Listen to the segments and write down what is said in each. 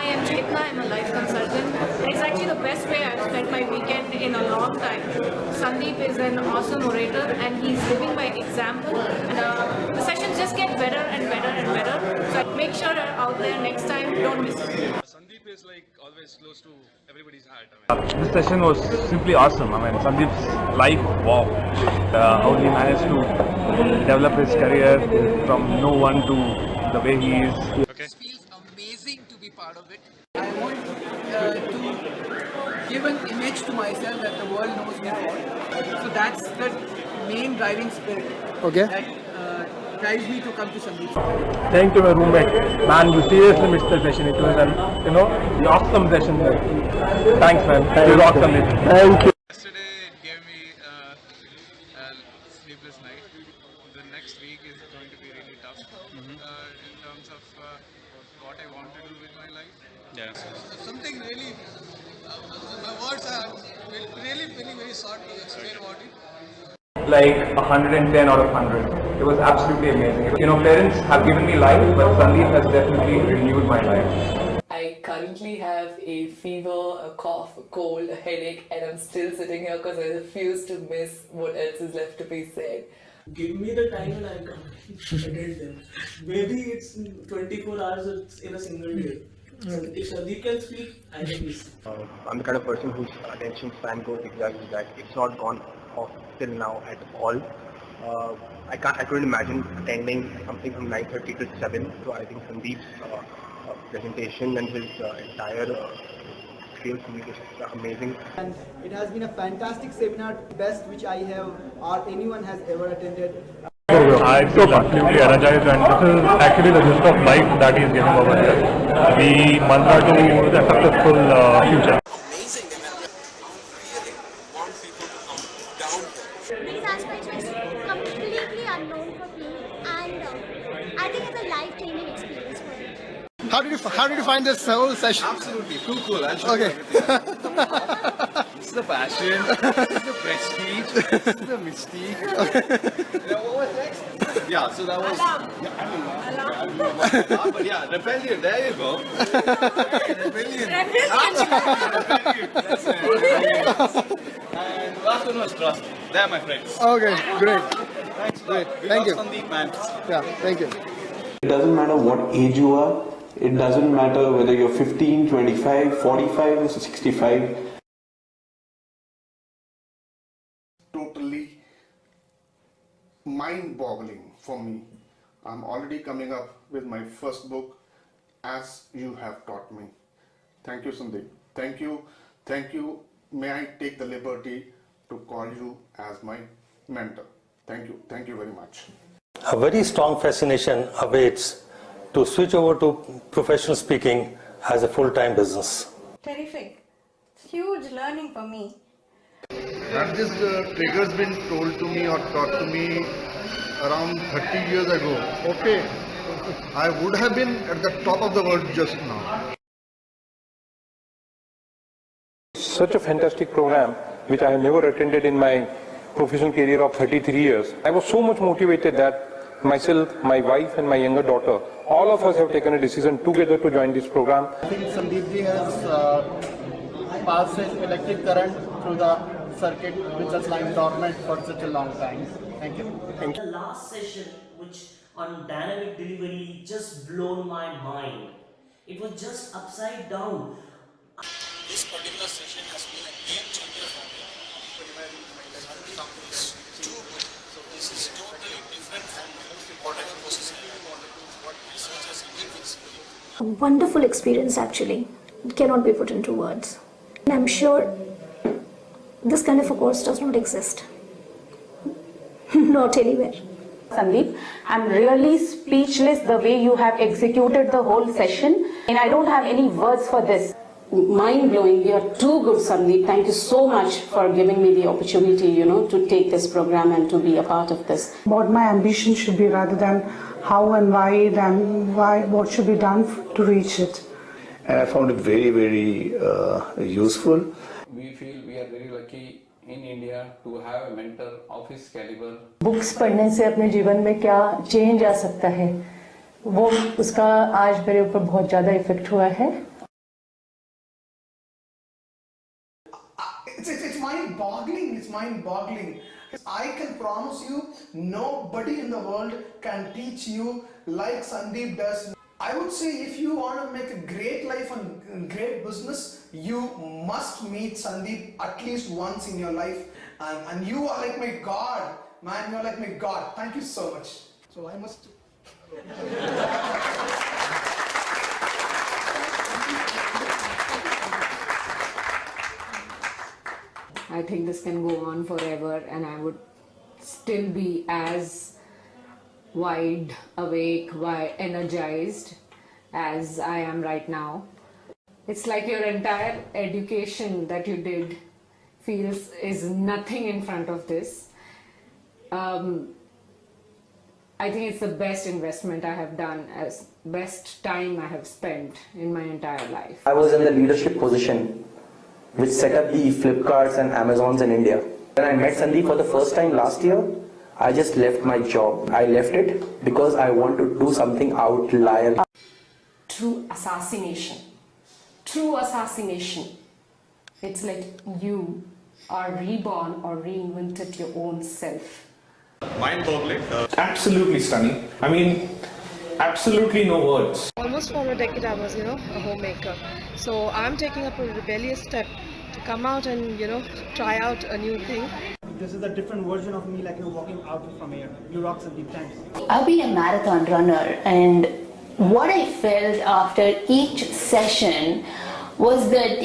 am Chetna, I'm a life consultant. And it's actually the best way I've spent my weekend in a long time. Sandeep is an awesome orator and he's living by example. And the sessions just get better and better and better. So make sure you're out there next time, don't miss it. Sandeep is like always close to everybody's heart. This session was simply awesome. I mean, Sandeep's life, wow. How he managed to develop his career from no one to the way he is. Okay. It feels amazing to be part of it. I want to give an image to myself that the world knows me for. So that's the main driving spirit. Okay. That drives me to come to Sandeep. Thank you, my roommate. Man, you seriously missed the session. It was an, the awesome session. Thanks, man. It was awesome. Thank you. Yesterday it gave me a sleepless night. The next week is going to be really tough in terms of what I want to do with my life. Yeah. Something really, my words are really feeling very short to explain about it. Like 110 out of 100. It was absolutely amazing. Parents have given me life, but Sandeep has definitely renewed my life. I currently have a fever, a cough, a cold, a headache, and I'm still sitting here because I refuse to miss what else is left to be said. Give me the time and I'll come attend them. Maybe it's 24 hours in a single day. If Sandeep can speak, I can listen. I'm the kind of person whose attention span goes exactly that. It's not gone off till now at all. I couldn't imagine attending something from 9:30 to 7. So I think Sandeep's presentation and his entire sales communication is amazing. And it has been a fantastic seminar, best which I have or anyone has ever attended. I feel absolutely energized, and this is actually the gist of life that he is giving over here. The mantra to the successful future. Amazing, and I really want people to come down there. These aspects were completely unknown for me, and I think it's a life-changing experience for me. How did you find this whole session? Absolutely, too cool. I'll show Okay. It's the passion, it's the prestige, it's the mystique. What was next? Yeah, so that was... Alarm. But yeah, rebellion, there you go. Rebellion. That's it. And last one was trust. There, my friends. Okay, great. Thanks a Great. lot. We Thank love you. Sandeep, man. Yeah, thank you. It doesn't matter what age you are. It doesn't matter whether you're 15, 25, 45, or 65. Totally mind-boggling for me. I'm already coming up with my first book, As You Have Taught Me. Thank you, Sandeep. Thank you. Thank you. May I take the liberty to call you as my mentor. Thank you. Thank you very much. A very strong fascination awaits to switch over to professional speaking as a full-time business. Terrific. Huge learning for me. Had this triggers been told to me or taught to me around 30 years ago, okay, I would have been at the top of the world just now. Such a fantastic program which I have never attended in my professional career of 33 years. I was so much motivated that myself, my wife and my younger daughter, all of us have taken a decision together to join this program. I think Sandeep ji has passed his electric current through the circuit which has lying dormant for such a long time. Thank you. The last session, which on dynamic delivery, just blown my mind. It was just upside down. This particular session has been a game changer for me. It's too good. So this is totally different from what I was saying, what researchers even A wonderful experience actually. It cannot be put into words. And I'm sure this kind of a course does not exist. Not anywhere. Sandeep, I'm really speechless the way you have executed the whole session, and I don't have any words for this. Mind-blowing. You are too good, Sandeep. Thank you so much for giving me the opportunity, to take this program and to be a part of this. What my ambition should be rather than how and why, what should be done to reach it. And I found it very, very useful. We feel we are very lucky in India to have a mentor of his caliber. Books पढ़ने से अपने जीवन में क्या change आ सकता है, वो उसका आज मेरे ऊपर बहुत ज़्यादा इफेक्ट हुआ है. It's mind-boggling. It's mind-boggling. I can promise you, nobody in the world can teach you like Sandeep does. I would say if you want to make a great life and great business, you must meet Sandeep at least once in your life. And you are like my God, man. You're like my God. Thank you so much. So I must. I think this can go on forever, and I would still be as wide awake, energized as I am right now. It's like your entire education that you did feels is nothing in front of this. I think it's the best investment I have done, as best time I have spent in my entire life. I was in the leadership position which set up the Flipkarts and Amazons in India. When I met Sandeep for the first time last year, I just left my job. I left it because I want to do something outlier. True assassination. True assassination. It's like you are reborn or reinvented your own self. Mind-boggling. Absolutely stunning. I mean, absolutely no words. Almost for a decade I was, a homemaker. So I'm taking up a rebellious step to come out and, try out a new thing. This is a different version of me, like walking out from here. You rock Sandeep, thanks. I've been a marathon runner, and what I felt after each session was that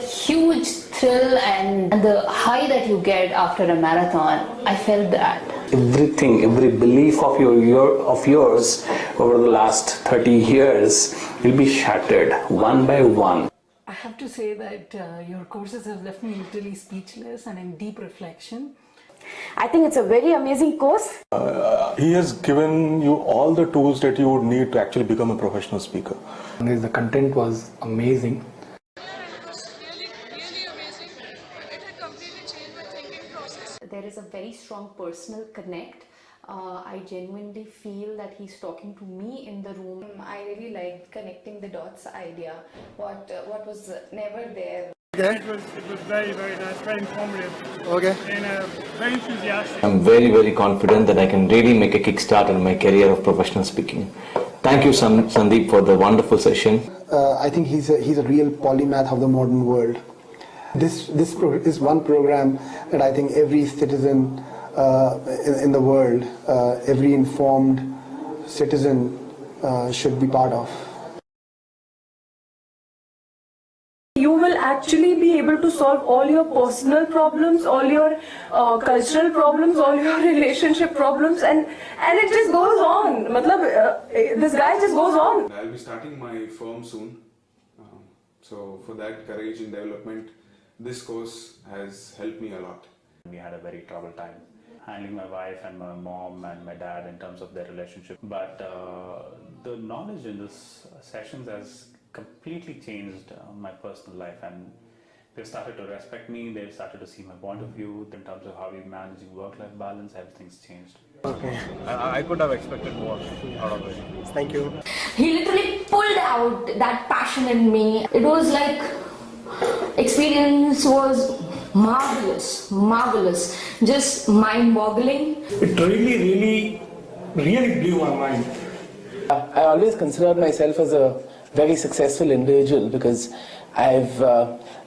huge thrill and the high that you get after a marathon. I felt that. Everything, every belief of yours over the last 30 years will be shattered one by one. I have to say that your courses have left me literally speechless and in deep reflection. I think it's a very amazing course. He has given you all the tools that you would need to actually become a professional speaker. The content was amazing. There is a very strong personal connect. I genuinely feel that he's talking to me in the room. I really liked connecting the dots idea, what was never there. Okay. It was very, very nice, very informative. Okay. And very enthusiastic. I'm very, very confident that I can really make a kickstart in my career of professional speaking. Thank you, Sandeep, for the wonderful session. I think he's a real polymath of the modern world. This is one program that I think every citizen in the world, every informed citizen should be part of. You will actually be able to solve all your personal problems, all your cultural problems, all your relationship problems, and it just goes on. This guy just goes on. I'll be starting my firm soon. So for that courage and development, this course has helped me a lot. We had a very troubled time handling my wife and my mom and my dad in terms of their relationship. But the knowledge in this sessions has completely changed my personal life, and they've started to respect me, they've started to see my point of view in terms of how we're managing work-life balance. Everything's changed. Okay. I could have expected more out of it. Thank you. He literally pulled out that passion in me. It was like, experience was marvelous, just mind-boggling. It really blew my mind. I always considered myself as a very successful individual because I've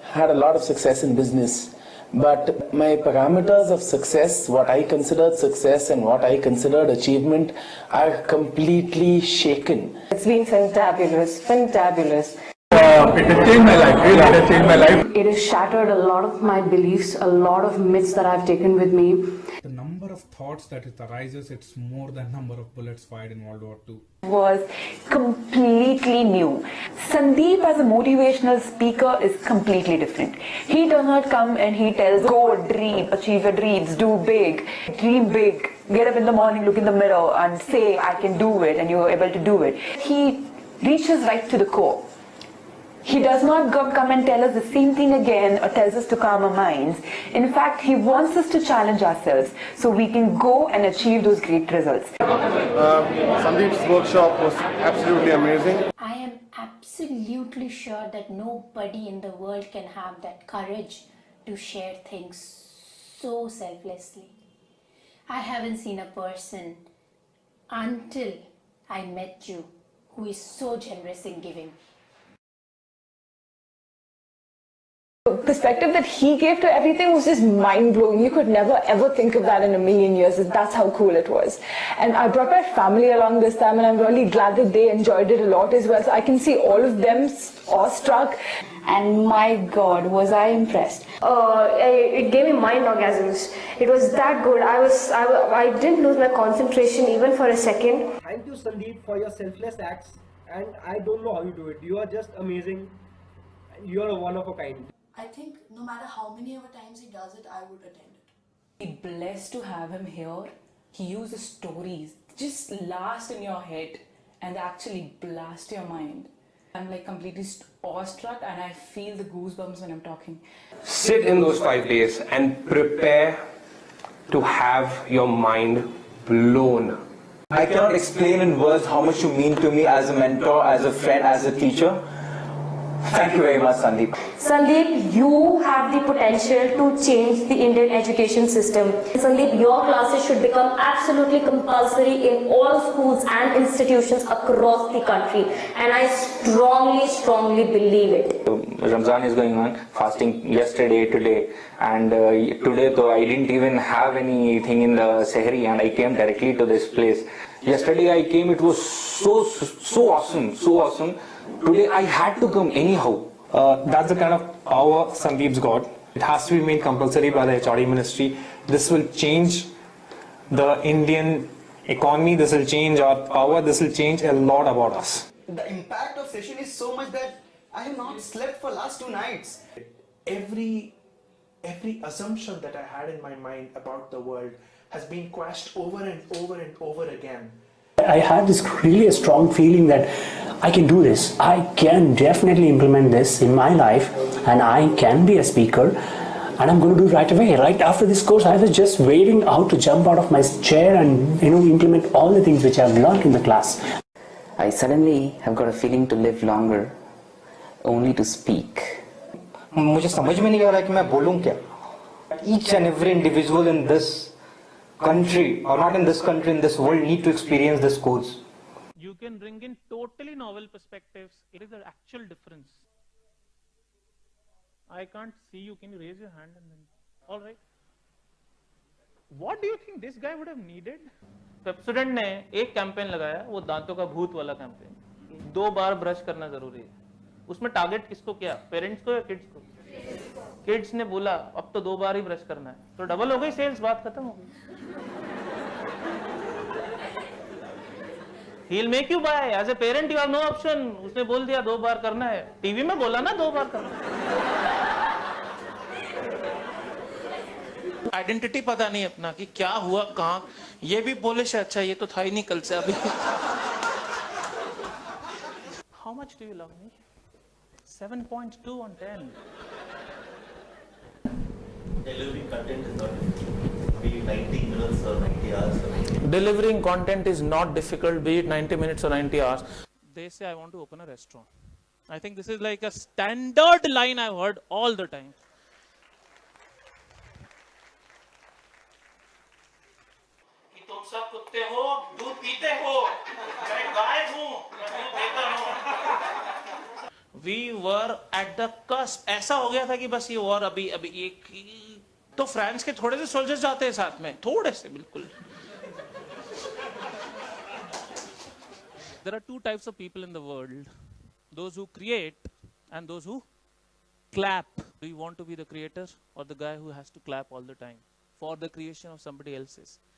had a lot of success in business. But my parameters of success, what I considered success and what I considered achievement, are completely shaken. It's been fantabulous. It has changed my life. Really, it has changed my life. It has shattered a lot of my beliefs, a lot of myths that I've taken with me. The number of thoughts that it arises, it's more than number of bullets fired in World War II. Was completely new. Sandeep as a motivational speaker is completely different. He does not come and he tells, go dream, achieve your dreams, do big, dream big, get up in the morning, look in the mirror and say I can do it, and you're able to do it. He reaches right to the core. He does not come and tell us the same thing again or tells us to calm our minds. In fact, he wants us to challenge ourselves so we can go and achieve those great results. Sandeep's workshop was absolutely amazing. I am absolutely sure that nobody in the world can have that courage to share things so selflessly. I haven't seen a person until I met you who is so generous in giving. Perspective that he gave to everything was just mind-blowing. You could never ever think of that in a million years. That's how cool it was. And I brought my family along this time, and I'm really glad that they enjoyed it a lot as well. So I can see all of them awestruck. And my God, was I impressed. It gave me mind orgasms. It was that good. I didn't lose my concentration even for a second. Thank you, Sandeep, for your selfless acts. And I don't know how you do it. You are just amazing. You are a one of a kind. I think no matter how many ever times he does it, I would attend it. Be blessed to have him here. He uses stories, just last in your head and actually blast your mind. I'm like completely awestruck, and I feel the goosebumps when I'm talking. Sit in those 5 days and prepare to have your mind blown. I cannot explain in words how much you mean to me as a mentor, as a friend, as a teacher. Thank you very much, Sandeep. Sandeep, you have the potential to change the Indian education system. Sandeep, your classes should become absolutely compulsory in all schools and institutions across the country. And I strongly believe it. Ramzan is going on, fasting yesterday, today, and today though I didn't even have anything in the Sehri, and I came directly to this place. Yesterday I came, it was so awesome. Today I had to come anyhow. That's the kind of power Sandeep's got. It has to be made compulsory by the HRD ministry. This will change the Indian economy, this will change our power, this will change a lot about us. The impact of session is so much that I have not slept for last 2 nights. Every assumption that I had in my mind about the world has been quashed over and over again. I had this really strong feeling that I can do this. I can definitely implement this in my life, and I can be a speaker, and I'm going to do it right away. Right after this course, I was just waiting out to jump out of my chair and implement all the things which I've learned in the class. I suddenly have got a feeling to live longer, only to speak. मुझे समझ में नहीं आ रहा कि मैं बोलूं क्या. Each and every individual in this country, or not in this country, in this world, need to experience this course. You can bring in totally novel perspectives. It is the actual difference. I can't see you. Can you raise your hand? And then, all right. What do you think this guy would have needed? Pepsodent ने एक campaign लगाया, वो दांतों का भूत वाला campaign. 2 बार brush करना जरूरी है. उसमें टारगेट किसको किया? पेरेंट्स को या किड्स को? किड्स ने बोला अब तो 2 बार ही ब्रश करना है, तो डबल हो गई सेल्स, बात खत्म हो गई. He'll make you buy. As a parent, you have no option. उसने बोल दिया 2 बार करना है. टीवी में बोला ना 2 बार करना है. आइडेंटिटी पता नहीं अपना कि क्या हुआ कहाँ. ये भी पोलिश है, अच्छा ये तो था ही नहीं कल से अभी. How much do you love me? 7.2 on 10. Delivering content is not difficult. Be it 90 minutes or 90 hours or 90 minutes. Delivering content is not difficult, be it 90 minutes or 90 hours. They say I want to open a restaurant. I think this is like a standard line I've heard all the time. कि तुम सब कुत्ते हो, दूध पीते हो. मैं गाय हूँ, मैं दूध देता हूँ. We were at the cusp. ऐसा हो गया था कि बस ये war अभी एक तो फ्रांस के थोड़े से सोल्जर्स जाते हैं साथ में, थोड़े से बिल्कुल. There are 2 types of people in the world: those who create and those who clap. Do you want to be the creator or the guy who has to clap all the time for the creation of somebody else's?